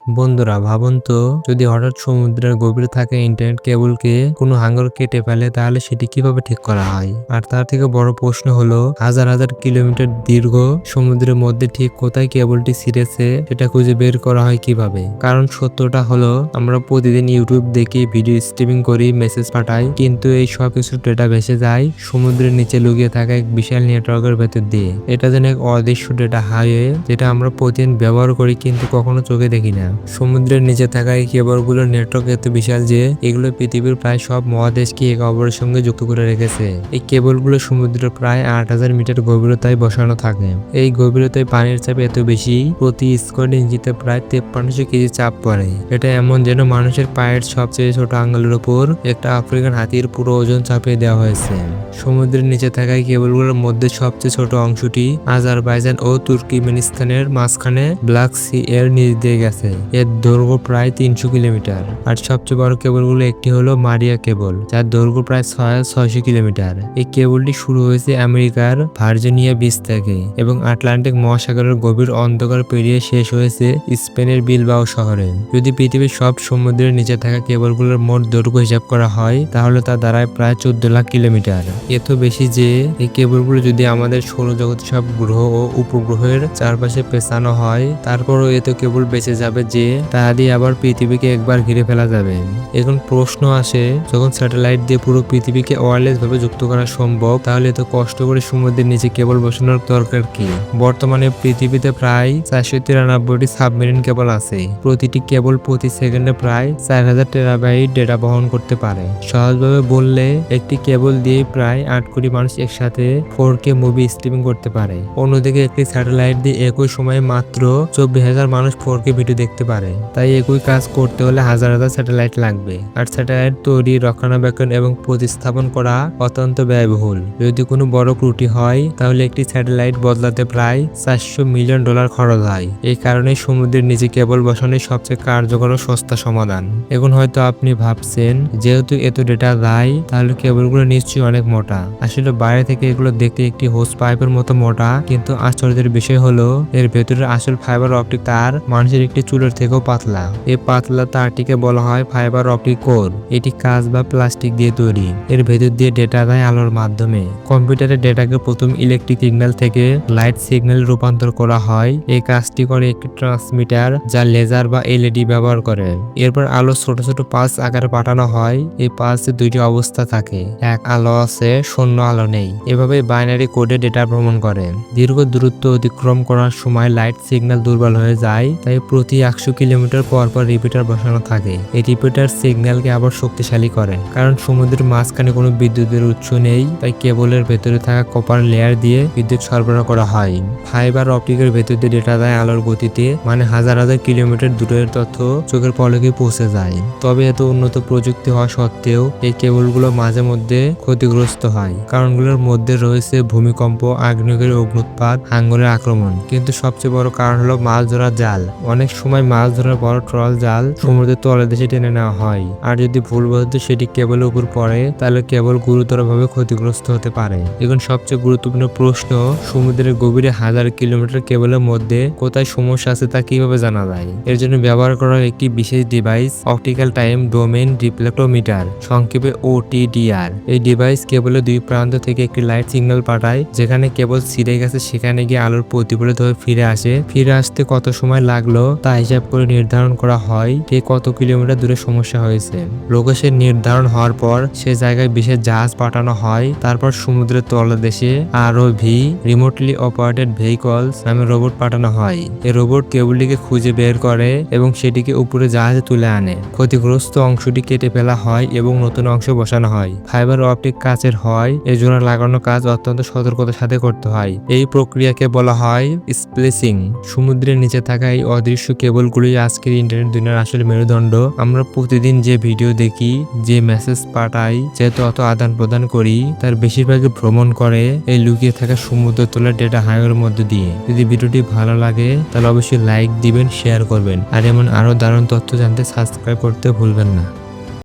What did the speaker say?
বন্ধুরা ভাবুন তো, যদি হঠাৎ সমুদ্রের গভীরে থাকা ইন্টারনেট কেবলকে কোনো হাঙ্গর কেটে ফেলে তাহলে সেটি কিভাবে ঠিক করা হয়। আর তার থেকে বড় প্রশ্ন হলো, হাজার হাজার কিলোমিটার দীর্ঘ সমুদ্রের মধ্যে ঠিক কোথায় কেবলটি ছিঁড়েছে সেটা খুঁজে বের করা হয় কিভাবে। কারণ সত্যটা হলো, আমরা প্রতিদিন ইউটিউব দেখি, ভিডিও স্ট্রিমিং করি, মেসেজ পাঠাই, কিন্তু এই সব কিছু ডেটা ভেসে যায় সমুদ্রের নিচে লুকিয়ে থাকা এক বিশাল নেটওয়ার্কের ভেতর দিয়ে। এটা যেন এক অদৃশ্য ডেটা হাইওয়ে, যেটা আমরা প্রতিদিন ব্যবহার করি কিন্তু কখনো চোখে দেখি না। সমুদ্রের নিচে থাকা এই কেবলগুলোর নেটওয়ার্ক এত বিশাল যে এগুলো পৃথিবীর প্রায় সব মহাদেশকে একে অপরের সঙ্গে যুক্ত করে রেখেছে। এই কেবলগুলো সমুদ্রের প্রায় 8,000 মিটার গভীরতায় বসানো থাকে। এই গভীরতায় পানির চাপ এত বেশি, প্রতি স্কোয়ার ইঞ্চিতে প্রায় 5300 কেজি চাপ পড়ে। এটা এমন যেন মানুষের পায়ের সবচেয়ে ছোট আঙ্গুলের উপর একটা আফ্রিকান হাতির পুরো ওজন চাপিয়ে দেওয়া হয়েছে। সমুদ্রের নিচে থাকা এই কেবলগুলোর মধ্যে সবচেয়ে ছোট অংশটি আজারবাইজান ও তুর্কমেনিস্তানের মাঝখানে ব্ল্যাক সি এর নিচ দিয়ে গেছে। এর দৈর্ঘ্য প্রায় 300 কিলোমিটার। আর সবচেয়ে বড় কেবলগুলো একটি হলো মারিয়া কেবল, যার দৈর্ঘ্য প্রায় 600 কিলোমিটার। এই কেবলটি শুরু হয়েছে আমেরিকার ভার্জিনিয়া বিচ থেকে এবং আটলান্টিক মহাসাগরের গভীর অন্ধকার পেরিয়ে শেষ হয়েছে স্পেনের বিলবাও শহরে। যদি পৃথিবীর সব সমুদ্রের নিচে থাকা কেবলগুলোর মোট দৈর্ঘ্য হিসাব করা হয় তাহলে তা দাঁড়ায় প্রায় 14 লাখ কিলোমিটার। এত বেশি যে এই কেবলগুলো যদি আমাদের সৌরজগতের সব গ্রহ ও উপগ্রহের চারপাশে পেঁচানো হয়, তারপরও এত কেবল বেঁচে যাবে যে তা দিয়ে আবার পৃথিবীকে একবার ঘিরে ফেলা যাবে। এখন প্রশ্ন আসে, যখন স্যাটেলাইট দিয়ে পুরো পৃথিবীকে ওয়্যারলেস ভাবে যুক্ত করা সম্ভব, তাহলে এত কষ্ট করে সমুদ্রের নিচে কেবল বসানোর দরকার কি? বর্তমানে পৃথিবীতে প্রায় 493টি সাবমেরিন কেবল আছে। প্রতিটি কেবল প্রতি সেকেন্ডে প্রায় 4000 টেরাবাইট ডেটা বহন করতে পারে। সহজভাবে বললে, একটি কেবল দিয়ে প্রায় 8 কোটি মানুষ একসাথে 4K মুভি স্ট্রিমিং করতে পারে। অন্যদিকে একটি স্যাটেলাইট দিয়ে একই সময়ে মাত্র 24,000 মানুষ 4K ভিডিও দেখতে পারে। তাই একই কাজ করতে হলে হাজার হাজার স্যাটেলাইট লাগবে। আর স্যাটেলাইট তৈরি, রক্ষণাবেক্ষণ এবং প্রতিস্থাপন করা অত্যন্ত ব্যয়বহুল। যদি কোনো বড় ত্রুটি হয় তাহলে একটি স্যাটেলাইট বদলাতে প্রায় $400 মিলিয়ন খরচ হয়। এই কারণে সমুদ্রের নিচে কেবল বসানোই সবচেয়ে কার্যকর ও সস্তা সমাধান। এখন হয়তো আপনি ভাবছেন, যেহেতু এত ডেটা যায় তাহলে কেবলগুলো নিশ্চয়ই অনেক মোটা। আসলে বাইরে থেকে এগুলো দেখতে একটি হোস পাইপের মতো মোটা, কিন্তু আশ্চর্যের বিষয় হলো এর ভেতরে আসল ফাইবার অপটিক তার মানুষের একটি চুলের থেকেও পাতলা। এই পাতলা তারটিকে বলা হয় ফাইবার অপটিক কোর। এটি কাঁচ বা প্লাস্টিক দিয়ে তৈরি। এর ভেতর দিয়ে ডেটা যায় আলোর মাধ্যমে। কম্পিউটারের ডেটাকে প্রথম ইলেকট্রিক সিগন্যাল থেকে লাইট সিগন্যালে রূপান্তর করা হয়। এই কাজটি করে একটি ট্রান্সমিটার, যা লেজার বা LED ব্যবহার করে। এরপর আলো ছোট ছোট পালস আকারে পাঠানো হয়। এই পালসে দুইটি অবস্থা থাকে, এক আলো আছে, শূন্য আলো নেই। এভাবে বাইনারি কোডে ডেটা ভ্রমণ করে। দীর্ঘ দূরত্ব অতিক্রম করার সময় লাইট সিগন্যাল দুর্বল হয়ে যায়, তাই প্রতি 100 কিলোমিটার পর পর রিপিটার বসানো থাকে। এই রিপিটার সিগন্যালকে আবার শক্তিশালী করে। কারণ সমুদ্রের মাঝখানে কোনো বিদ্যুতের উৎস নেই, তাই কেবলের ভেতরে থাকা কপার লেয়ার দিয়ে বিদ্যুৎ সরবরাহ করা হয়। ফাইবার অপটিকের ভেতর দিয়ে ডেটা দেয় আলোর গতিতে, মানে হাজার হাজার কিলোমিটার দূরের তথ্য চোখের পলকে পৌঁছে যায়। তবে এত উন্নত প্রযুক্তি হওয়া সত্ত্বেও এই কেবলগুলো মাঝে মধ্যে ক্ষতিগ্রস্ত হয়। কারণগুলোর মধ্যে রয়েছে ভূমিকম্প, আগ্নেয়গিরির অগ্নুৎপাত, হাঙ্গরের আক্রমণ। কিন্তু সবচেয়ে বড় কারণ হলো মাছ ধরার জাল। অনেক সময় মাছ ধরার বড় ট্রল জাল সমুদ্রের তলদেশে টেনে নেওয়া হয়, আর যদি ভুলবশত সেটি কেবলের উপর পড়ে তাহলে কেবল গুরুতরভাবে ক্ষতিগ্রস্ত হতে পারে। এখন সবচেয়ে গুরুত্বপূর্ণ প্রশ্ন, সমুদ্রের গভীরে হাজার কিলোমিটার কেবলের মধ্যে কোথায় সমস্যা আছে তা কিভাবে জানা যায়? এর জন্য ব্যবহার করা একটি বিশেষ ডিভাইস, অপটিক্যাল টাইম ডোমেইন রিফ্লেক্টোমিটার, সংক্ষেপে OTDR। এই ডিভাইস কেবলের দুই প্রান্ত থেকে একটি লাইট সিগন্যাল পাঠায়। যেখানে কেবল ছিঁড়ে গেছে সেখানে গিয়ে আলোর প্রতিফলিত হয়ে ফিরে আসে। ফিরে আসতে কত সময় লাগলো তা হিসাব করে নির্ধারণ করা হয় ঠিক কত কিলোমিটার দূরে সমস্যা হয়েছে। লোকেশন নির্ধারণ হওয়ার পর সে জায়গায় বিশেষ জাহাজ পাঠানো হয়। তারপর সমুদ্রের তলদেশে ROV, রিমোটলি অপারেটেড ভেহিকলস নামে রোবট পাঠানো হয়। এই রোবট কেবলটিকে খুঁজে বের করে এবং সেটিকে উপরে জাহাজে তুলে আনে। ক্ষতিগ্রস্ত অংশটি কেটে ফেলা হয় এবং নতুন অংশ বসানো হয়। ফাইবার অপটিক কাচের হয়, এই জোড়া লাগানো কাজ অত্যন্ত সতর্কতার সাথে করতে হয়। এই প্রক্রিয়াকে বলা হয় স্প্লিসিং। সমুদ্রের নিচে থাকা এই অদৃশ্য কেবলগুলি আজকের ইন্টারনেট দুনিয়ার আসলে মেরুদণ্ড। আমরা প্রতিদিন যে ভিডিও দেখি, যে মেসেজ পাঠাই, যে তথ্য আদান প্রদান করি, তার বেশিরভাগই ভ্রমণ করে এই লুকিয়ে থাকা সমুদ্র তোলার ডেটা হাইওয়ের মধ্যে দিয়ে। যদি ভিডিওটি ভালো লাগে তাহলে অবশ্যই লাইক দিবেন, শেয়ার করবেন, আর এমন আরো দারুণ তথ্য জানতে সাবস্ক্রাইব করতে ভুলবেন না।